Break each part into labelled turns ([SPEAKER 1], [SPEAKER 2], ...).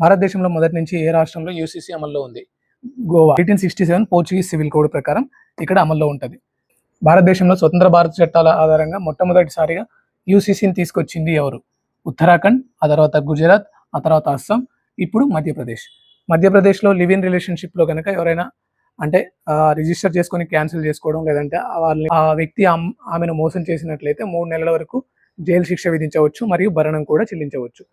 [SPEAKER 1] భారతదేశంలో మొదటి నుంచి ఏ రాష్ట్రంలో యూసీసీ అమల్లో ఉంది? గోవా. 1867 పోర్చుగీస్ సివిల్ కోడ్ ప్రకారం ఇక్కడ అమల్లో ఉంటుంది. భారతదేశంలో స్వతంత్ర భారత చట్టాల ఆధారంగా మొట్టమొదటిసారిగా యూసీసీని తీసుకొచ్చింది ఎవరు? ఉత్తరాఖండ్, ఆ తర్వాత గుజరాత్, ఆ తర్వాత అస్సాం, ఇప్పుడు మధ్యప్రదేశ్. మధ్యప్రదేశ్లో లివ్ ఇన్ రిలేషన్షిప్లో కనుక ఎవరైనా అంటే రిజిస్టర్ చేసుకొని క్యాన్సిల్ చేసుకోవడం, లేదంటే ఆ వ్యక్తి ఆమెను మోసం చేసినట్లయితే 3 నెలల వరకు జైలు శిక్ష విధించవచ్చు మరియు భరణం కూడా చెల్లించవచ్చు.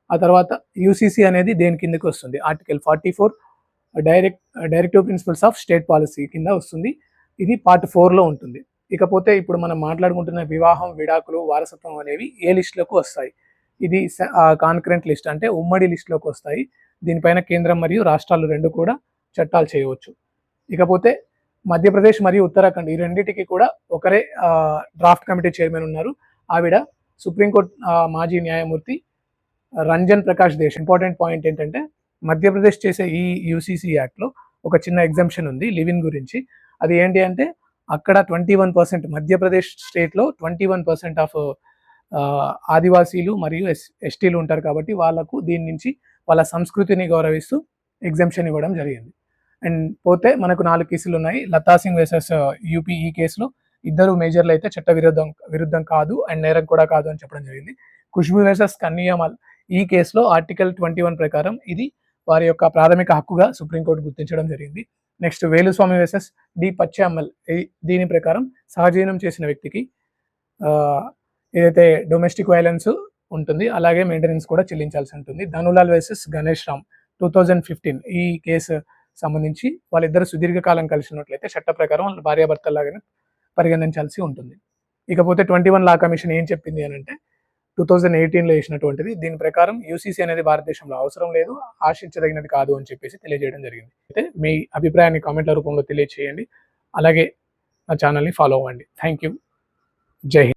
[SPEAKER 1] ఆ తర్వాత యూసీసీ అనేది దేని కిందకి వస్తుంది? Article 44 directive principles of state policy కింద వస్తుంది. ఇది పార్ట్ 4లో ఉంటుంది. ఇకపోతే ఇప్పుడు మనం మాట్లాడుకుంటున్న వివాహం, విడాకులు, వారసత్వం అనేవి ఏ లిస్టులోకి వస్తాయి? ఇది కాన్కరెంట్ లిస్ట్, అంటే ఉమ్మడి లిస్టులోకి వస్తాయి. దీనిపైన కేంద్రం మరియు రాష్ట్రాలు రెండు కూడా చట్టాలు చేయవచ్చు. ఇకపోతే మధ్యప్రదేశ్ మరియు ఉత్తరాఖండ్ ఈ రెండింటికి కూడా ఒకరే డ్రాఫ్ట్ కమిటీ చైర్మన్ ఉన్నారు. ఆవిడ సుప్రీంకోర్టు మాజీ న్యాయమూర్తి రంజన్ ప్రకాష్ దేశ్. ఇంపార్టెంట్ పాయింట్ ఏంటంటే మధ్యప్రదేశ్ చేసే ఈ యూసీసీ యాక్ట్లో ఒక చిన్న ఎగ్జంప్షన్ ఉంది లివ్ ఇన్ గురించి. అది ఏంటి అంటే అక్కడ 21% మధ్యప్రదేశ్ స్టేట్లో 21% ఆఫ్ ఆదివాసీలు మరియు ఎస్టీలు ఉంటారు కాబట్టి వాళ్ళకు దీని నుంచి వాళ్ళ సంస్కృతిని గౌరవిస్తూ ఎగ్జంప్షన్ ఇవ్వడం జరిగింది. అండ్ పోతే మనకు 4 కేసులు ఉన్నాయి. Lata Singh versus UP. ఈ కేసులో ఇద్దరు మేజర్లు అయితే చట్ట విరుద్ధం కాదు అండ్ నేరం కూడా కాదు అని చెప్పడం జరిగింది. ఖుష్బూ వర్సెస్ కన్నియామల్ ఈ కేసులో ఆర్టికల్ 21 ప్రకారం ఇది వారి యొక్క ప్రాథమిక హక్కుగా సుప్రీంకోర్టు గుర్తించడం జరిగింది. Next Veluswamy versus D Pachamal. దీని ప్రకారం సహజీవనం చేసిన వ్యక్తికి ఏదైతే డొమెస్టిక్ వైలెన్స్ ఉంటుంది అలాగే మెయింటెనెన్స్ కూడా చెల్లించాల్సి ఉంటుంది. ధనులాల్ వర్సెస్ గణేష్ రామ్ 2015 ఈ కేసు సంబంధించి వాళ్ళిద్దరు సుదీర్ఘకాలం కలిసి ఉన్నట్లయితే చట్ట ప్రకారం వాళ్ళ భార్యాభర్తలాగానే పరిగణించాల్సి ఉంటుంది. ఇకపోతే 21 లా కమిషన్ ఏం చెప్పింది అని అంటే 2018లో వేసినటువంటిది. దీని ప్రకారం యూసీసీ అనేది భారతదేశంలో అవసరం లేదు, ఆశించదగినది కాదు అని చెప్పేసి తెలియజేయడం జరిగింది. అయితే మీ అభిప్రాయాన్ని కామెంట్ల రూపంలో తెలియజేయండి. అలాగే నా ఛానల్ని ఫాలో అవ్వండి. Thank you. జై హింద్.